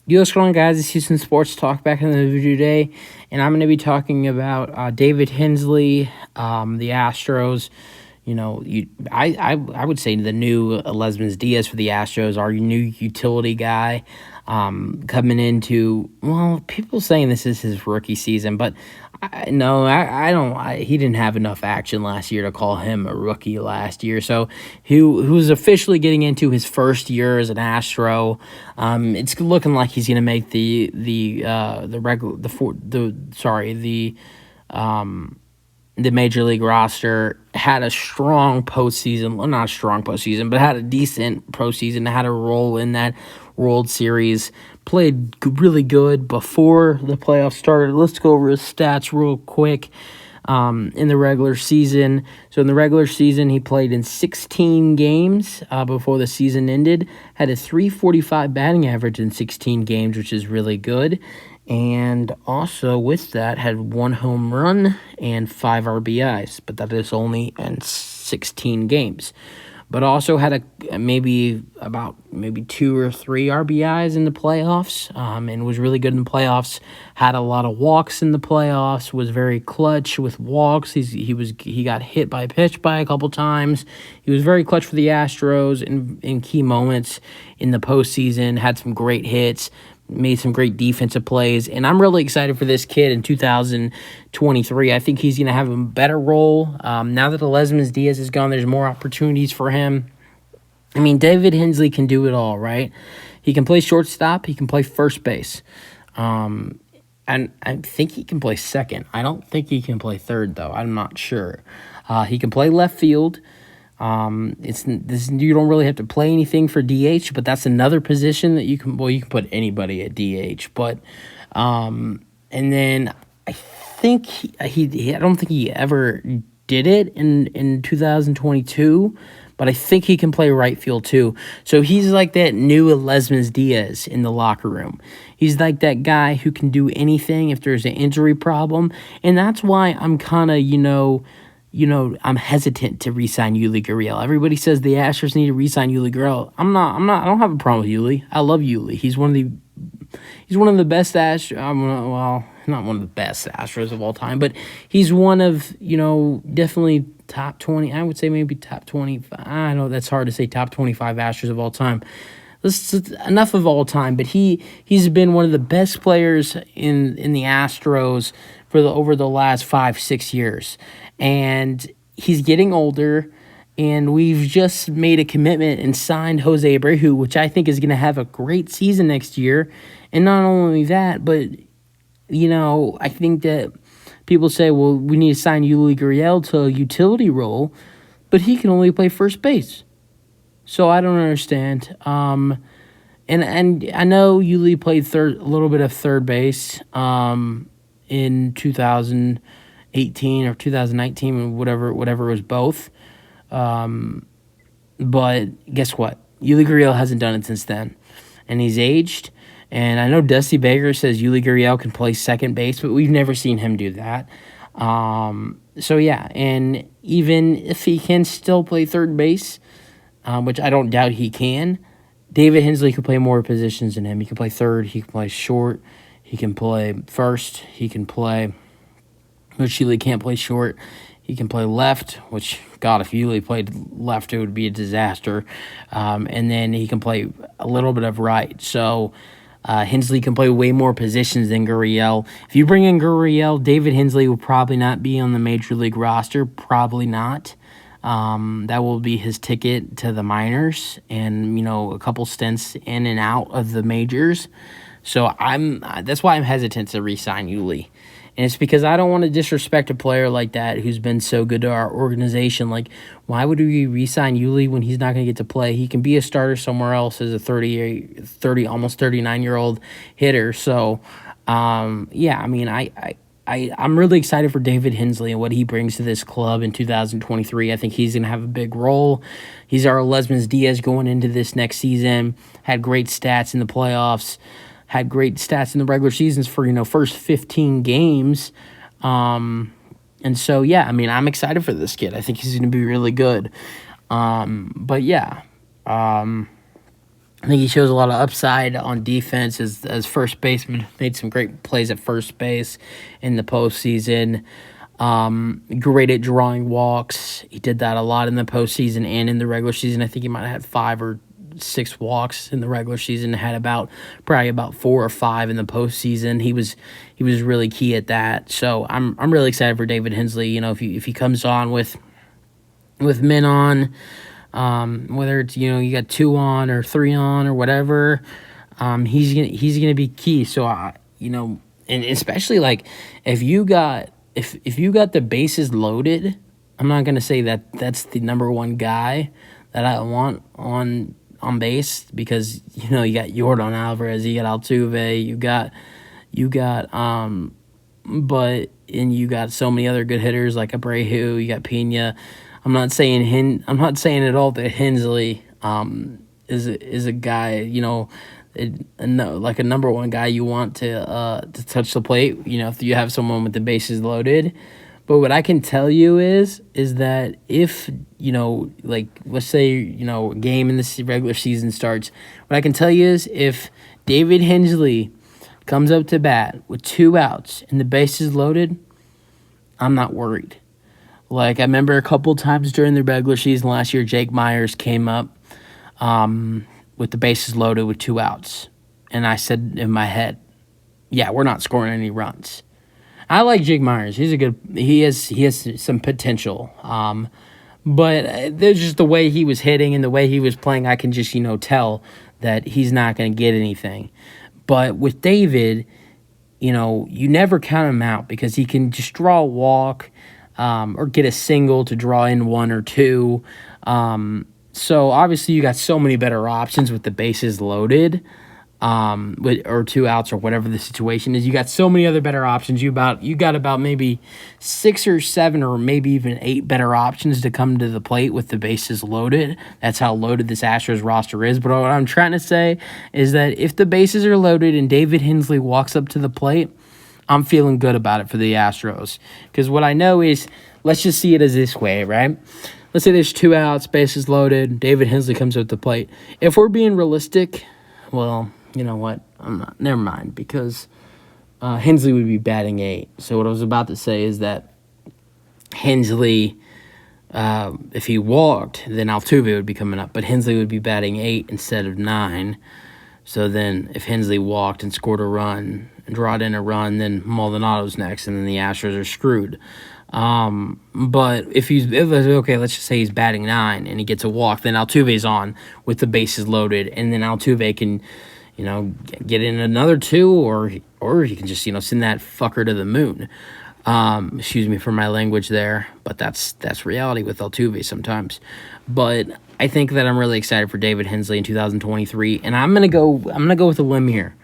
What's going on, guys? It's Houston Sports Talk back in the video today, and I'm going to be talking about David Hensley, the Astros. I would say the new Lesmans Diaz for the Astros, our new utility guy, coming into, well, people saying this is his rookie season, but no, I don't. He didn't have enough action last year to call him a rookie last year. So who's officially getting into his first year as an Astro. It's looking like he's going to make the major league roster. Had a strong postseason, well, not a strong postseason, but had a decent postseason. Had a role in that World Series. Played really good before the playoffs started. Let's go over his stats real quick. In the regular season. So in the regular season, he played in 16 games before the season ended. Had a 345 batting average in 16 games, which is really good. And also with that, had 1 home run and 5 RBIs, but that is only in 16 games. But also had maybe 2 or 3 RBIs in the playoffs, and was really good in the playoffs. Had a lot of walks in the playoffs. Was very clutch with walks. He got hit by a pitch by a couple times. He was very clutch for the Astros in key moments in the postseason. Had some great hits. Made some great defensive plays, and I'm really excited for this kid in 2023. I think he's going to have a better role. Now that Lesmans Diaz is gone, there's more opportunities for him. I mean, David Hensley can do it all, right? He can play shortstop. He can play first base. And I think he can play second. I don't think he can play third, though. I'm not sure. He can play left field. You don't really have to play anything for DH, but that's another position that you can put anybody at DH. But and then I think I don't think he ever did it in 2022, but I think he can play right field too. So he's like that new Lesmans Diaz in the locker room. He's like that guy who can do anything if there's an injury problem, and that's why I'm kind of I'm hesitant to re-sign Yuli Gurriel. Everybody says the Astros need to re-sign Yuli Gurriel. I don't have a problem with Yuli. I love Yuli. He's one of the best Astros. Well, not one of the best Astros of all time, but he's one of, definitely top 20. I would say maybe top 25. I know that's hard to say, top 25 Astros of all time. Enough of all time, but he's been one of the best players in the Astros over the last 5-6 years. And he's getting older, and we've just made a commitment and signed Jose Abreu, which I think is going to have a great season next year. And not only that, but, I think that people say, well, we need to sign Yuli Gurriel to a utility role, but he can only play first base. So I don't understand. And I know Yuli played a little bit of third base in 2018 or 2019, whatever it was, both. But guess what? Yuli Gurriel hasn't done it since then, and he's aged. And I know Dusty Baker says Yuli Gurriel can play second base, but we've never seen him do that. So yeah, and even if he can still play third base, which I don't doubt he can, David Hensley can play more positions than him. He can play third. He can play short. He can play first. He can play, which Yuli can't play short. He can play left, which, God, if Yuli played left, it would be a disaster. And then he can play a little bit of right. So Hensley can play way more positions than Gurriel. If you bring in Gurriel, David Hensley will probably not be on the major league roster. Probably not. That will be his ticket to the minors and, a couple stints in and out of the majors. So that's why I'm hesitant to re-sign Yuli. And it's because I don't want to disrespect a player like that who's been so good to our organization. Like, why would we re-sign Yuli when he's not going to get to play? He can be a starter somewhere else as a 30, almost 39-year-old hitter. So, yeah, I mean, I'm really excited for David Hensley and what he brings to this club in 2023. I think he's going to have a big role. He's our Lesmans Diaz going into this next season. Had great stats in the playoffs. Had great stats in the regular seasons for, first 15 games. And so, yeah, I mean, I'm excited for this kid. I think he's going to be really good. But, yeah. I think he shows a lot of upside on defense as first baseman. Made some great plays at first base in the postseason. Great at drawing walks. He did that a lot in the postseason and in the regular season. I think he might have had 5 or 6 walks in the regular season. Had probably about 4 or 5 in the postseason. He was really key at that. So I'm really excited for David Hensley. You know, if he comes on with men on. Whether it's you got 2 on or 3 on or whatever, he's gonna be key. So and especially like if you got the bases loaded, I'm not gonna say that's the number one guy that I want on base because you got Yordan Alvarez, you got Altuve, you got but and you got so many other good hitters like Abreu, you got Pena. I'm not saying at all that Hensley is a guy, like a number one guy you want to touch the plate, if you have someone with the bases loaded. But what I can tell you is that if, like let's say, a game in the regular season starts, what I can tell you is if David Hensley comes up to bat with 2 outs and the bases loaded, I'm not worried. Like, I remember a couple times during the regular season last year, Jake Myers came up with the bases loaded with 2 outs. And I said in my head, yeah, we're not scoring any runs. I like Jake Myers. He has some potential. But there's just the way he was hitting and the way he was playing, I can just, tell that he's not going to get anything. But with David, you never count him out because he can just draw a walk. Or get a single to draw in 1 or 2. So obviously you got so many better options with the bases loaded, or 2 outs or whatever the situation is. You got so many other better options. You got about maybe 6 or 7 or maybe even 8 better options to come to the plate with the bases loaded. That's how loaded this Astros roster is. But what I'm trying to say is that if the bases are loaded and David Hensley walks up to the plate, I'm feeling good about it for the Astros. Because what I know is, let's just see it as this way, right? Let's say there's 2 outs, bases loaded, David Hensley comes up to the plate. If we're being realistic, well, you know what? I'm not. Never mind, because Hensley would be batting 8. So what I was about to say is that Hensley, if he walked, then Altuve would be coming up. But Hensley would be batting 8 instead of 9. So then if Hensley walked and scored a run and drawed in a run, then Maldonado's next, and then the Astros are screwed. But if let's just say he's batting 9 and he gets a walk, then Altuve's on with the bases loaded, and then Altuve can, get in another 2, or he can just, send that fucker to the moon. Excuse me for my language there, but that's reality with Altuve sometimes. But I think that I'm really excited for David Hensley in 2023, and I'm gonna go with a limb here.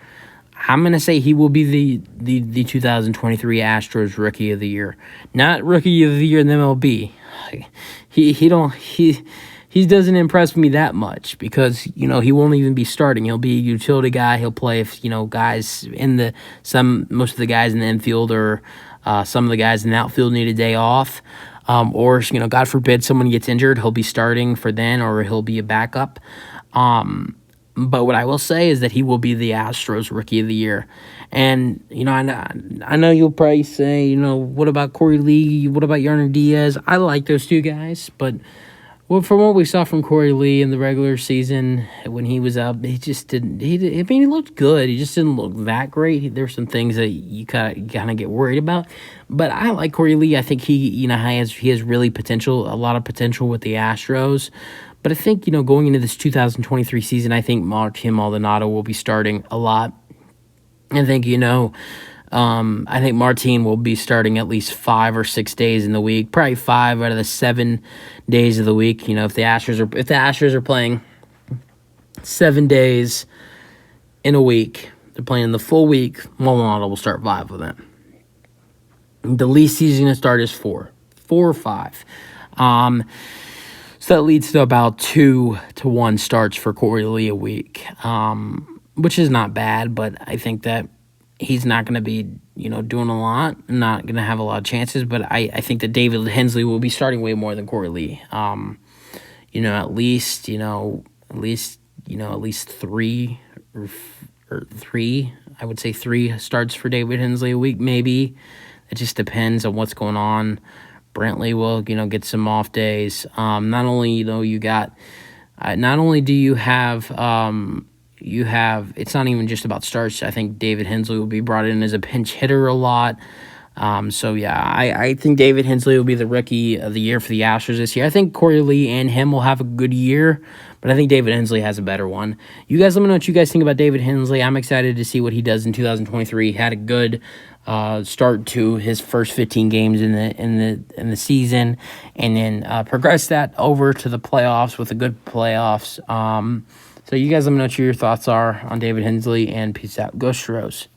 I'm gonna say he will be the 2023 Astros Rookie of the Year, not Rookie of the Year in the MLB. He doesn't impress me that much because he won't even be starting. He'll be a utility guy. He'll play if guys most of the guys in the infield or some of the guys in the outfield need a day off. Or God forbid someone gets injured, he'll be starting for then, or he'll be a backup. But what I will say is that he will be the Astros Rookie of the Year. And, I know you'll probably say, what about Corey Lee? What about Yarner Diaz? I like those 2 guys, but from what we saw from Corey Lee in the regular season when he was up, he just didn't. He looked good. He just didn't look that great. There's some things that you kind of get worried about. But I like Corey Lee. I think he has really potential, a lot of potential with the Astros. But I think going into this 2023 season, I think Martin Maldonado will be starting a lot. I think I think Martin will be starting at least 5 or 6 days in the week, probably 5 out of the 7 days of the week. If the Astros are playing 7 days in a week, they're playing the full week, Maldonado will start 5 of them. The least he's going to start is 4 or 5. So that leads to about 2 to 1 starts for Corey Lee a week, which is not bad, but I think that he's not going to be, doing a lot, not going to have a lot of chances, but I think that David Hensley will be starting way more than Corey Lee. At least at least three. I would say three starts for David Hensley a week, maybe. It just depends on what's going on. Brantley will, get some off days. Not only, you got, not only do you have, it's not even just about starts. I think David Hensley will be brought in as a pinch hitter a lot. I think David Hensley will be the rookie of the year for the Astros this year. I think Corey Lee and him will have a good year, but I think David Hensley has a better one. You guys let me know what you guys think about David Hensley. I'm excited to see what he does in 2023. He had a good start to his first 15 games in the season, and then progress that over to the playoffs with a good playoffs. So you guys let me know what your thoughts are on David Hensley, and peace out. Go Astros.